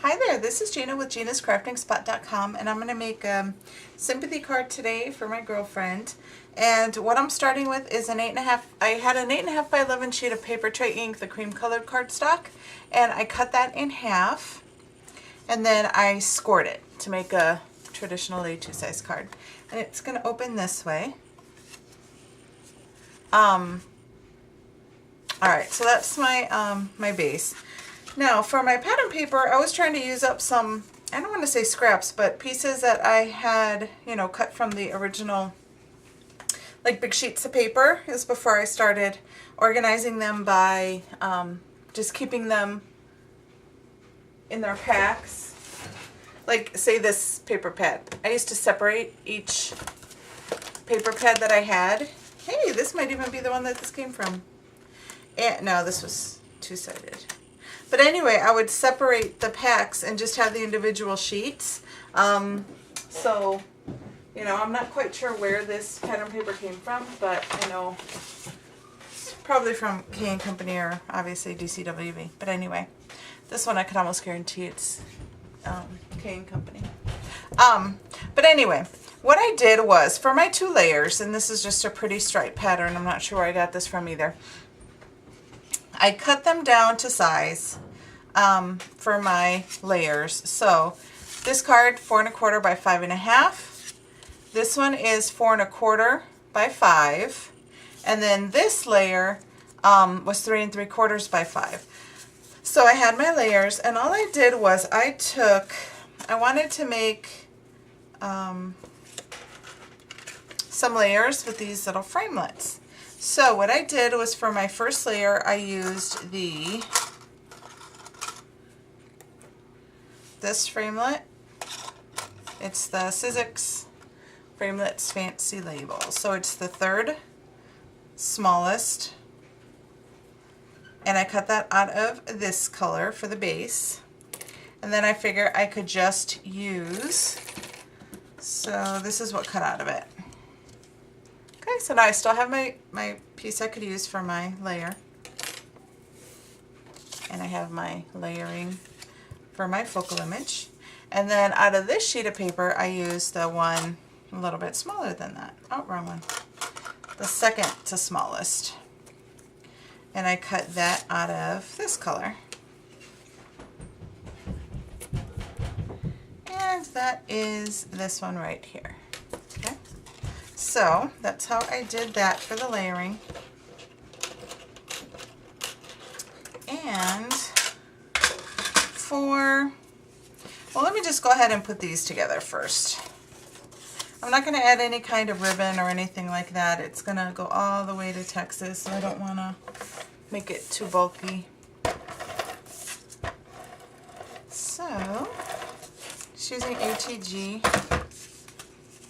Hi there, this is Gina with Gina'sCraftingSpot.com, and I'm going to make a sympathy card today for my girlfriend. And what I'm starting with is an 8.5, I had an 8.5 by 11 sheet of paper tray ink, the cream colored cardstock, and I cut that in half, and then I scored it to make a traditional A2 size card. And it's going to open this way. Alright, so that's my, my base. Now, for my pattern paper, I was trying to use up some, I don't want to say scraps, but pieces that I had, you know, cut from the original, like big sheets of paper. It was before I started organizing them by just keeping them in their packs. Like, say this paper pad. I used to separate each paper pad that I had. Hey, this might even be the one that this came from. And, no, this was two-sided. But anyway, I would separate the packs and just have the individual sheets. So, you know, I'm not quite sure where this pattern paper came from, but I know it's probably from K & Company or obviously DCWV. But anyway, this one I could almost guarantee it's K & Company. But anyway, what I did was, for my 2 layers, and this is just a pretty stripe pattern, I'm not sure where I got this from either. I cut them down to size for my layers. So this card 4 1/4 by 5 1/2. This one is 4 1/4 by 5, and then this layer was 3 3/4 by 5. So I had my layers, and all I did was I wanted to make some layers with these little framelets. So what I did was, for my first layer, I used this framelit. It's the Sizzix Framelits Fancy Label. So it's the 3rd smallest, and I cut that out of this color for the base. And then I figure I could just use, so this is what cut out of it. Okay, so now I still have my piece I could use for my layer. And I have my layering for my focal image. And then out of this sheet of paper, I used the one a little bit smaller than that. Oh, wrong one. The 2nd to smallest. And I cut that out of this color. And that is this one right here. Okay. So that's how I did that for the layering. And well, let me just go ahead and put these together first. I'm not going to add any kind of ribbon or anything like that. It's going to go all the way to Texas, so I don't want to make it too bulky. So, just using ATG.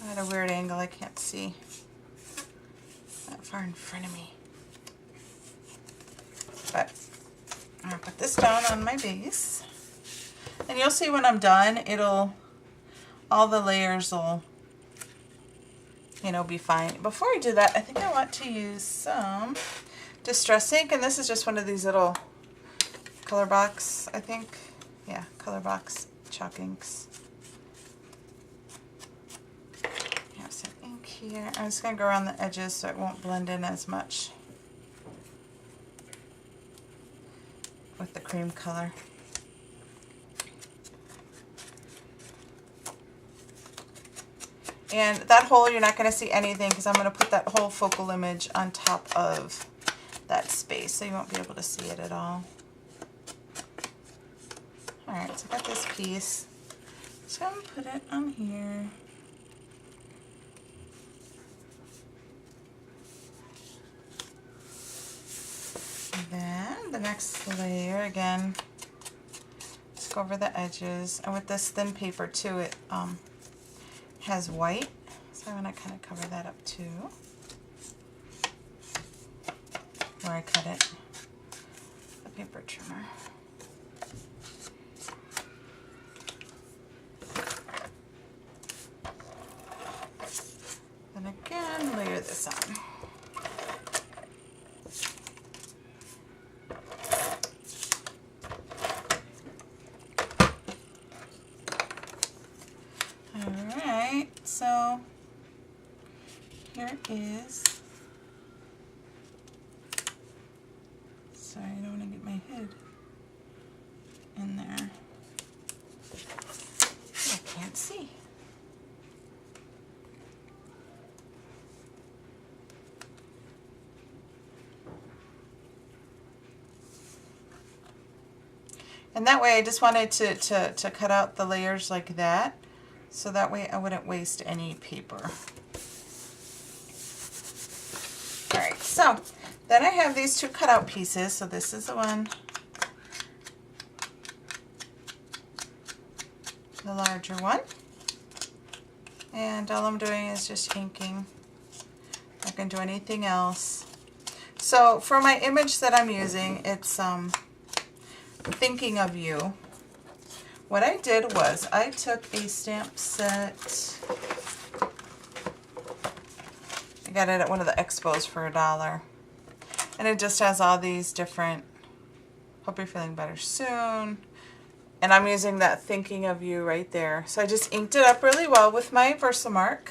I'm at a weird angle, I can't see that far in front of me. But I'm going to put this down on my base. And you'll see when I'm done, all the layers will, you know, be fine. Before I do that, I think I want to use some Distress ink, and this is just one of these little color box, I think. Yeah, color box chalk inks. I have some ink here. I'm just going to go around the edges so it won't blend in as much with the cream color. And that hole, you're not going to see anything because I'm going to put that whole focal image on top of that space, so you won't be able to see it at all. Alright, so I got this piece. So I'm going to put it on here. And then the next layer, again, just go over the edges. And with this thin paper too, it has white, so I want to kind of cover that up too, where I cut it, the paper trimmer. And again, layer this on. here is, sorry, I don't want to get my head in there. I can't see. And that way I just wanted to cut out the layers like that, so that way I wouldn't waste any paper. Alright, so then I have these two cutout pieces. So this is the one, the larger one. And all I'm doing is just inking. I can do anything else. So for my image that I'm using, it's Thinking of You. What I did was I took a stamp set. I got it at one of the expos for $1. And it just has all these different, hope you're feeling better soon. And I'm using that Thinking of You right there. So I just inked it up really well with my Versamark.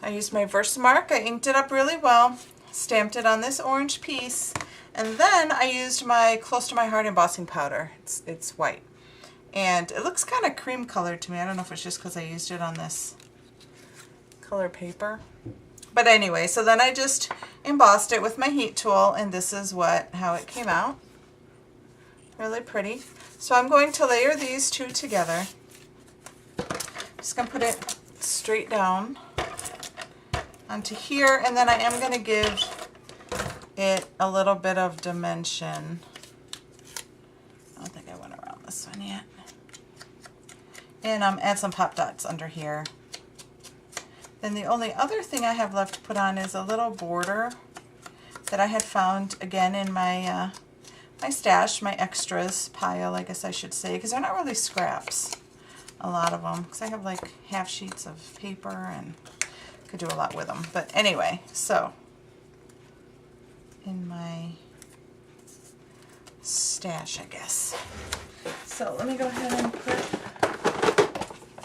I used my Versamark, I inked it up really well, stamped it on this orange piece, and then I used my Close to My Heart embossing powder. It's white. And it looks kind of cream colored to me. I don't know if it's just because I used it on this color paper. But anyway, so then I just embossed it with my heat tool, and this is how it came out. Really pretty. So I'm going to layer these two together. Just going to put it straight down onto here, and then I am going to give it a little bit of dimension. I don't think I went around this one yet. And add some pop dots under here. Then the only other thing I have left to put on is a little border that I had found again in my my stash, my extras pile, I guess I should say, because they're not really scraps, a lot of them, because I have like half sheets of paper and could do a lot with them. But anyway, so in my stash, I guess. So let me go ahead and put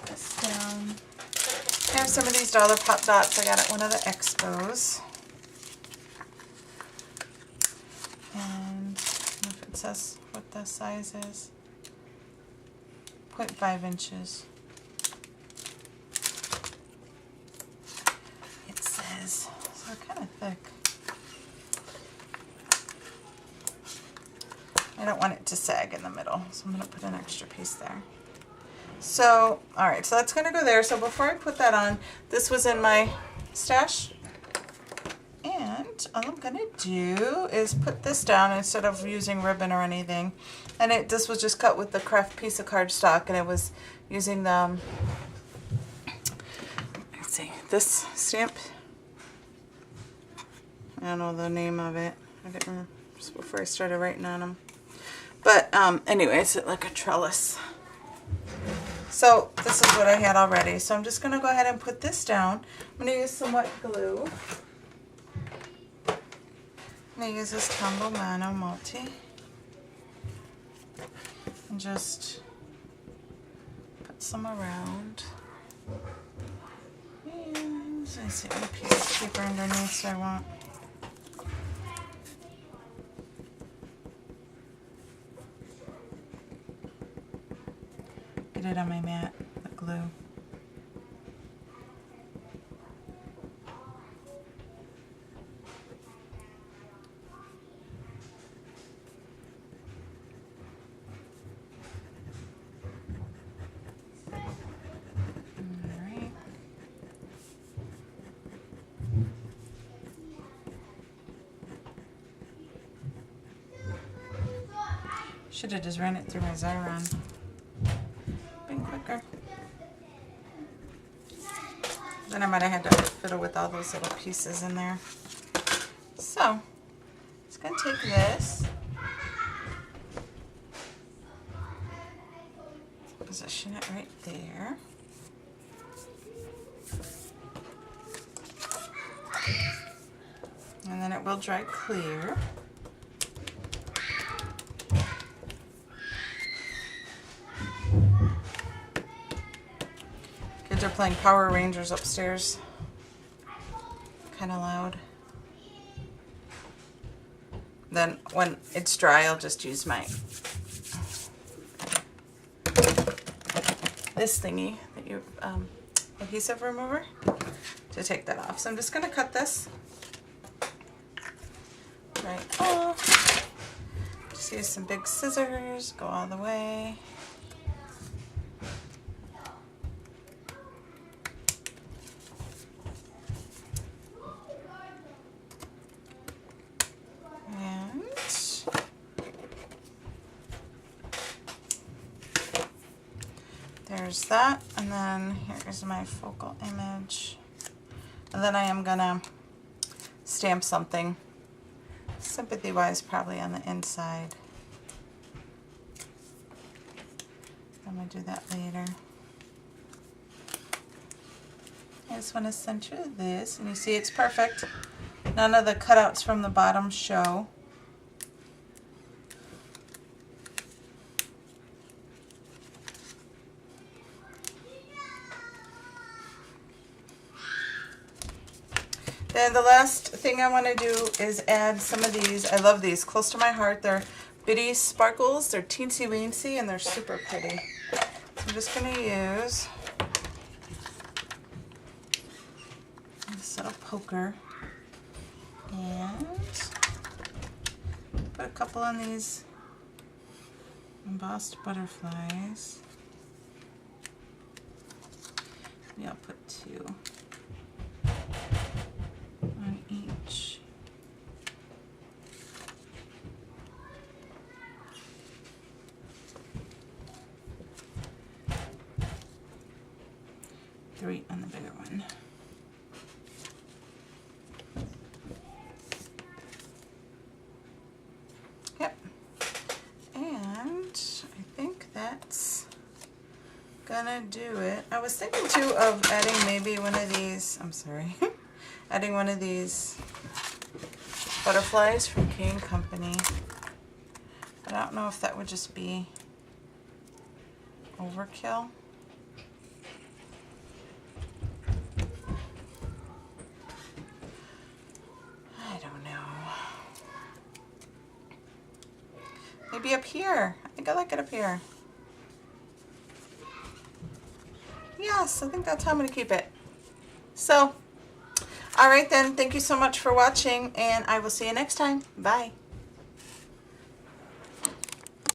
this down. I have some of these dollar pop dots I got at one of the expos. And I don't know if it says what the size is. 0.5 inches. It says, so they're kind of thick. I don't want it to sag in the middle, so I'm going to put an extra piece there. So, alright, so that's going to go there. So before I put that on, this was in my stash. And all I'm going to do is put this down instead of using ribbon or anything. And this was just cut with the craft piece of cardstock, and it was using the, let's see, this stamp. I don't know the name of it. I didn't remember just before I started writing on them. But anyway, it's like a trellis. So this is what I had already. So I'm just going to go ahead and put this down. I'm going to use some wet glue. I'm going to use this Tombow Mono Multi. And just put some around. And I see what piece of paper underneath, so I won't. Get it on my mat, the glue. Alright. Should have just ran it through my Xyron. Quicker. Then I might have had to fiddle with all those little pieces in there. So, it's going to take this, position it right there. And then it will dry clear. They're playing Power Rangers upstairs. kind of loud. Then when it's dry, I'll just use my this thingy that you adhesive remover to take that off. So I'm just going to cut this right off. Just use some big scissors, go all the way. There's that, and then here's my focal image. And then I am gonna stamp something sympathy wise, probably on the inside. I'm gonna do that later. I just want to center this, and you see it's perfect. None of the cutouts from the bottom show. Then the last thing I want to do is add some of these. I love these, close to my heart. They're bitty sparkles. They're teensy weensy and they're super pretty. So I'm just going to use this little poker and put a couple on these embossed butterflies. Maybe I'll put 2. On each. Three on the bigger one. Yep. And I think that's gonna do it. I was thinking too of adding maybe one of these, I'm sorry, adding one of these butterflies from King Company. But I don't know if that would just be overkill. I don't know. Maybe up here. I think I like it up here. Yes, I think that's how I'm going to keep it. So, alright then, thank you so much for watching, and I will see you next time. Bye.